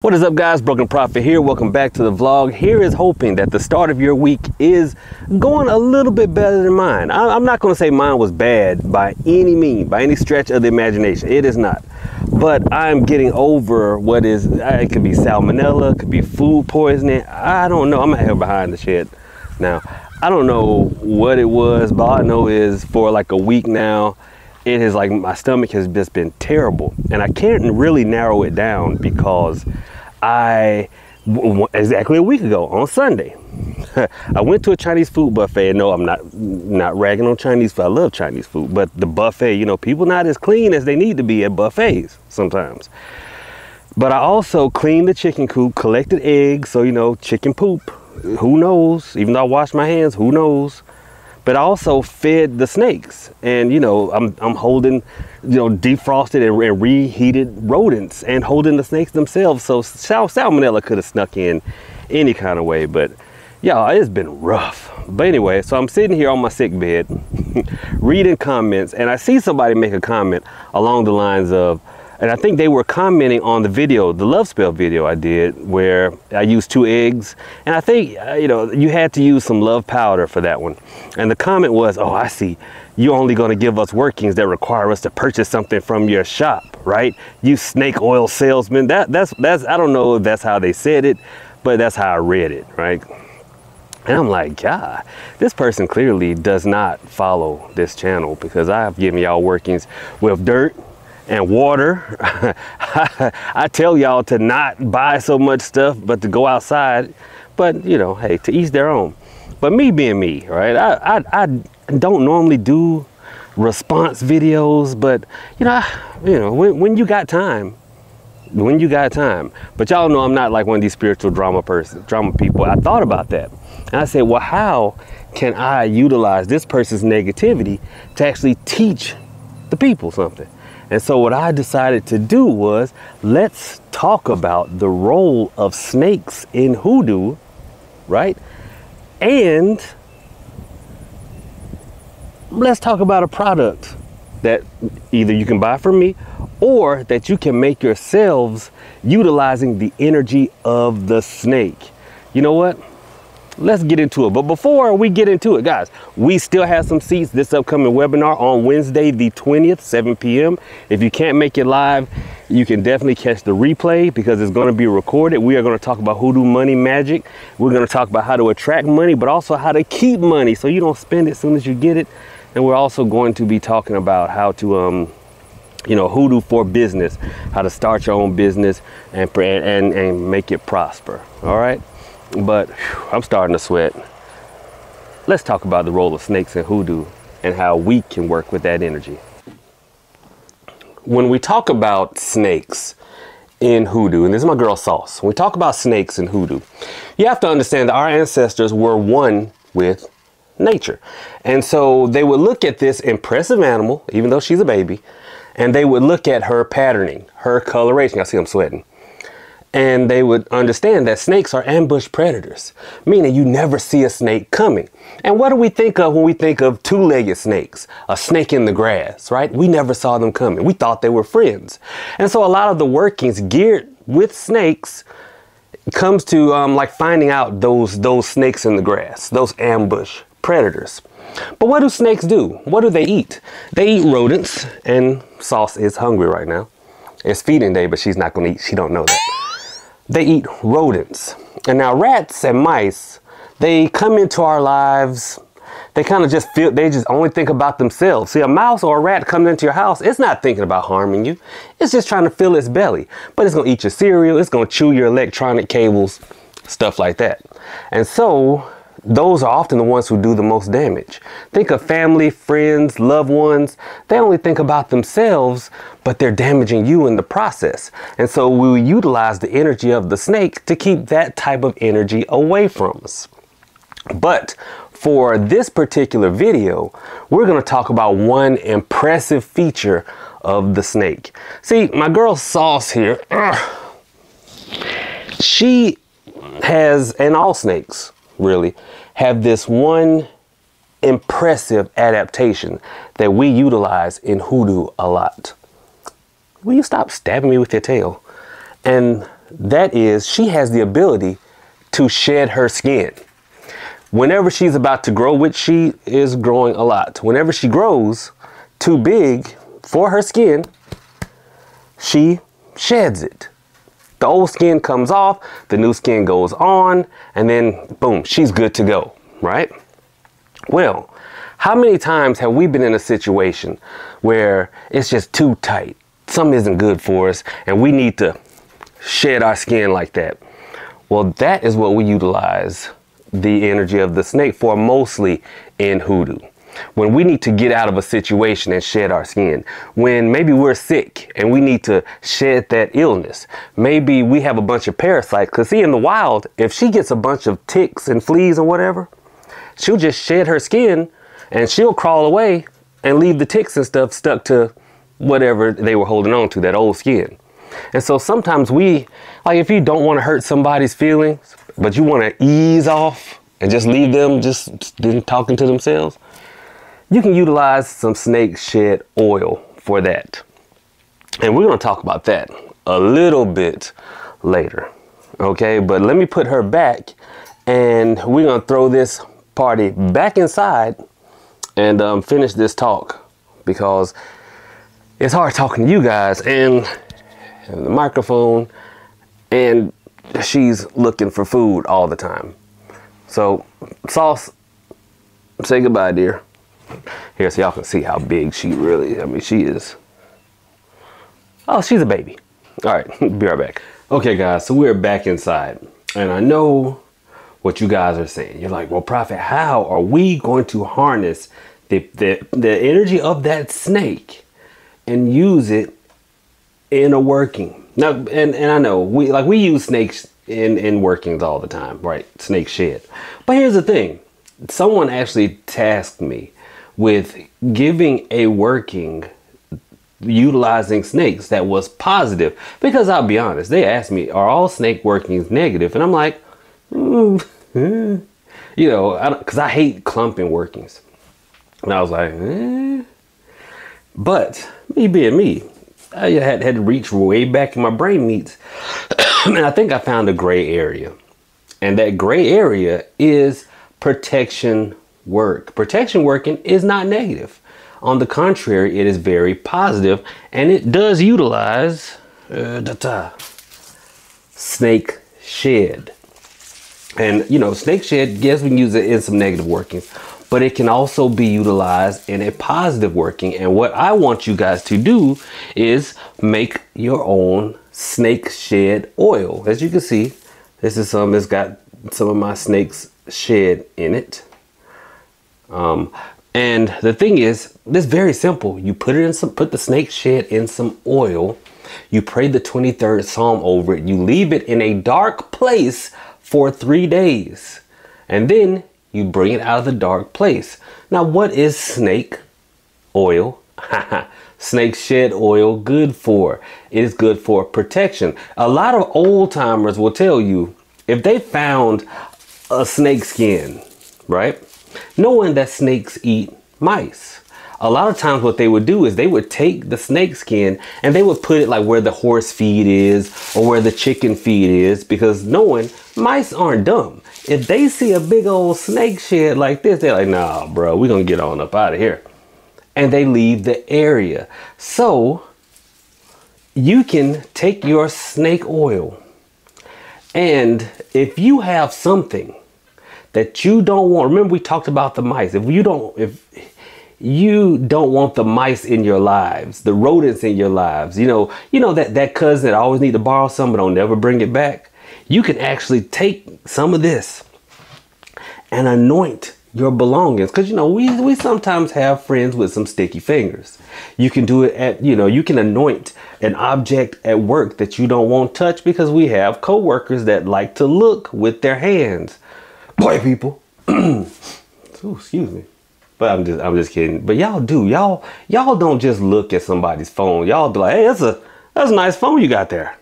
What is up, guys? Broken Prophet here. Welcome back to the vlog. Here is hoping that the start of your week is going a little bit better than mine. I'm not going to say mine was bad by any means, by any stretch of the imagination. It is not. But I'm getting over what is, it could be salmonella, it could be food poisoning. I don't know. I'm out here behind the shed now. I don't know what it was, but all I know is for like a week now, it is like my stomach has just been terrible, and I can't really narrow it down because exactly a week ago on Sunday, I went to a Chinese food buffet. And no, I'm not ragging on Chinese food. I love Chinese food, but the buffet, you know, people not as clean as they need to be at buffets sometimes. But I also cleaned the chicken coop, collected eggs, so you know, chicken poop. Who knows? Even though I washed my hands, who knows? But I also fed the snakes, and you know, I'm holding, you know, defrosted and reheated rodents and holding the snakes themselves. So salmonella could have snuck in any kind of way, but y'all, it's been rough. But anyway, so I'm sitting here on my sick bed reading comments, and I see somebody make a comment along the lines of, and I think they were commenting on the video, the love spell video I did, where I used 2 eggs. And I think, you know, you had to use some love powder for that one. And the comment was, oh, I see. You're only going to give us workings that require us to purchase something from your shop, right? You snake oil salesman. That's I don't know if that's how they said it, but that's how I read it, right? And I'm like, God, this person clearly does not follow this channel, because I have given y'all workings with dirt and water. I tell y'all to not buy so much stuff, but to go outside. But you know, hey, to each their own. But me being me, right? I don't normally do response videos, but you know, when you got time, But y'all know I'm not like one of these spiritual drama people. I thought about that, and I said, well, how can I utilize this person's negativity to actually teach the people something? And so what I decided to do was, let's talk about the role of snakes in hoodoo, right? And let's talk about a product that either you can buy from me or that you can make yourselves utilizing the energy of the snake. You know what? Let's get into it. But before we get into it, guys, we still have some seats this upcoming webinar on Wednesday the 20th, 7 p.m. If you can't make it live, you can definitely catch the replay, because it's going to be recorded. We are going to talk about hoodoo money magic. We're going to talk about how to attract money, but also how to keep money so you don't spend it as soon as you get it. And we're also going to be talking about how to you know, hoodoo for business, how to start your own business and make it prosper. All right. But whew, I'm starting to sweat. Let's talk about the role of snakes in hoodoo and how we can work with that energy. When we talk about snakes in hoodoo, and this is my girl Sauce, when we talk about snakes in hoodoo, you have to understand that our ancestors were one with nature. And so they would look at this impressive animal, even though she's a baby, and they would look at her patterning, her coloration. I see I'm sweating. And they would understand that snakes are ambush predators, meaning you never see a snake coming. And what do we think of when we think of 2-legged snakes? A snake in the grass, right? We never saw them coming. We thought they were friends. And so a lot of the workings geared with snakes comes to like finding out those snakes in the grass, those ambush predators. But what do snakes do? What do they eat? They eat rodents, and Sauce is hungry right now. It's feeding day, but she's not going to eat. She don't know that. They eat rodents. And now rats and mice, they come into our lives. They kind of just feel, they just only think about themselves. See, a mouse or a rat coming into your house, it's not thinking about harming you. It's just trying to fill its belly. But it's going to eat your cereal. It's going to chew your electronic cables, stuff like that. And so those are often the ones who do the most damage. Think of family, friends, loved ones. They only think about themselves, but they're damaging you in the process. And so we will utilize the energy of the snake to keep that type of energy away from us. But for this particular video, we're going to talk about one impressive feature of the snake. See, my girl Sauce here, she has, and all snakes really have this one impressive adaptation that we utilize in hoodoo a lot. Will you stop stabbing me with your tail? And that is, she has the ability to shed her skin. Whenever she's about to grow, which she is growing a lot, whenever she grows too big for her skin, she sheds it. The old skin comes off, the new skin goes on, and then boom, she's good to go, right? Well, how many times have we been in a situation where it's just too tight? Something isn't good for us, and we need to shed our skin like that. Well, that is what we utilize the energy of the snake for, mostly in hoodoo. When we need to get out of a situation and shed our skin, when maybe we're sick and we need to shed that illness, maybe we have a bunch of parasites, because see, in the wild, if she gets a bunch of ticks and fleas or whatever, she'll just shed her skin and she'll crawl away and leave the ticks and stuff stuck to whatever they were holding on to, that old skin. And so sometimes if you don't want to hurt somebody's feelings, but you want to ease off and just leave them just talking to themselves, you can utilize some snake shed oil for that. And we're going to talk about that a little bit later. Okay, but let me put her back and we're going to throw this party back inside and finish this talk, because it's hard talking to you guys and the microphone, and she's looking for food all the time. So, Sauce, say goodbye, dear. Here, so y'all can see how big she really, I mean, she is. Oh, she's a baby. All right, be right back. Okay, guys, so we're back inside. And I know what you guys are saying. You're like, well, Prophet, how are we going to harness the energy of that snake and use it in a working? Now, and I know we use snakes in workings all the time, right? Snake shed. But here's the thing. Someone actually tasked me with giving a working utilizing snakes that was positive, because I'll be honest, they asked me, are all snake workings negative? And I'm like, you know, because I hate clumping workings. And I was like, but me being me, I had to reach way back in my brain meats. And I think I found a gray area. And that gray area is protection work. Protection working is not negative. On the contrary, it is very positive, and it does utilize snake shed. And you know, snake shed, yes, we can use it in some negative workings, but it can also be utilized in a positive working. And what I want you guys to do is make your own snake shed oil. As you can see, this is some, it's got some of my snake's shed in it. And the thing is, this is very simple. You put the snake shed in some oil. You pray the 23rd Psalm over it. You leave it in a dark place for 3 days. And then you bring it out of the dark place. Now, what is snake oil? Snake shed oil good for? It is good for protection. A lot of old timers will tell you, if they found a snake skin, right? Knowing that snakes eat mice, a lot of times what they would do is they would take the snake skin and they would put it like where the horse feed is or where the chicken feed is, because knowing mice aren't dumb. If they see a big old snake shed like this, they're like, nah, bro, we're gonna get on up out of here. And they leave the area. So you can take your snake oil, and if you have something that you don't want, remember we talked about the mice. If you don't want the mice in your lives, the rodents in your lives, you know that cousin that always need to borrow some but don't never bring it back, you can actually take some of this and anoint your belongings. Because, you know, we sometimes have friends with some sticky fingers. You can do it at, you can anoint an object at work that you don't want touched, because we have coworkers that like to look with their hands. Boy, people. Ooh, excuse me. But I'm just kidding. But y'all don't just look at somebody's phone. Y'all be like, hey, that's a nice phone you got there.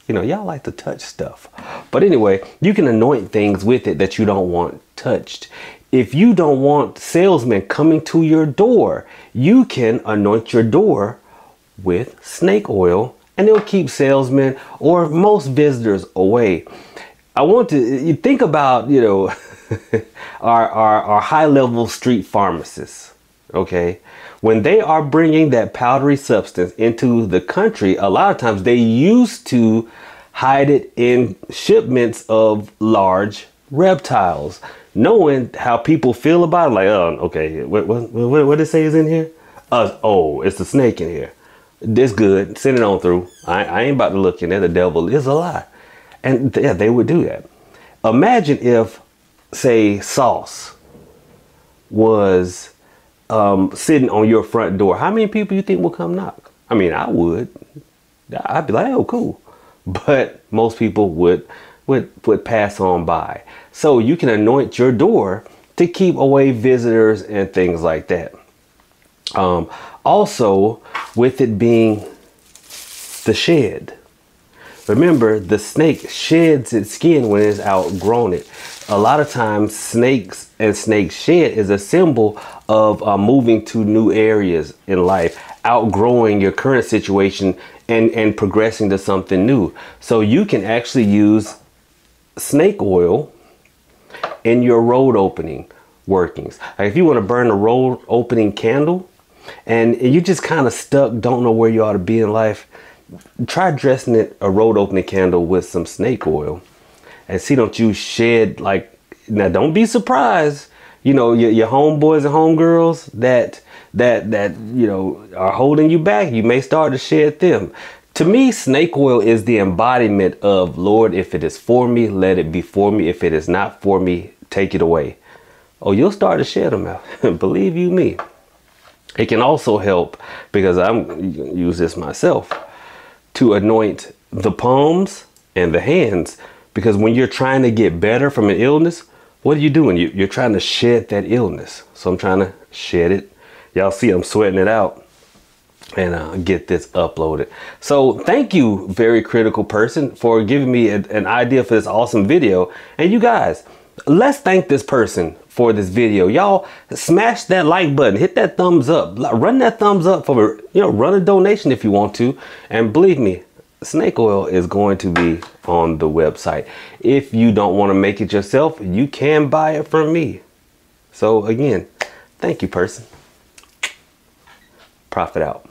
You know, y'all like to touch stuff. But anyway, you can anoint things with it that you don't want touched. If you don't want salesmen coming to your door, you can anoint your door with snake oil and it'll keep salesmen or most visitors away. I want you think about, you know, our high-level street pharmacists, okay? When they are bringing that powdery substance into the country, a lot of times they used to hide it in shipments of large reptiles, knowing how people feel about it. Like, oh, okay, what did it say is in here? Oh, it's a snake in here. This good. Send it on through. I ain't about to look in there. The devil is a lie. And yeah, they would do that. Imagine if, say, sauce was sitting on your front door. How many people you think will come knock? I mean, I would. I'd be like, oh, cool. But most people would pass on by. So you can anoint your door to keep away visitors and things like that. Also, with it being the shed. Remember, the snake sheds its skin when it's outgrown it. A lot of times snakes and snake shed is a symbol of moving to new areas in life, outgrowing your current situation and progressing to something new. So you can actually use snake oil in your road opening workings. Like if you want to burn a road opening candle and you just kind of stuck, don't know where you ought to be in life, try dressing a road opening candle with some snake oil and see, don't you shed like, now don't be surprised, you know, your homeboys and homegirls that you know are holding you back, you may start to shed them. To me, snake oil is the embodiment of, Lord, if it is for me, let it be for me. If it is not for me, take it away. Oh, you'll start to shed them out. Believe you me. It can also help, because I'm use this myself, to anoint the palms and the hands, because when you're trying to get better from an illness, what are you doing? You're trying to shed that illness. So I'm trying to shed it. Y'all see I'm sweating it out and get this uploaded. So thank you, very critical person, for giving me an idea for this awesome video. And you guys, let's thank this person for this video. Y'all smash that like button, hit that thumbs up, run that thumbs up for, you know, run a donation if you want to. And believe me, snake oil is going to be on the website. If you don't want to make it yourself, you can buy it from me. So again, thank you, person. Profit out.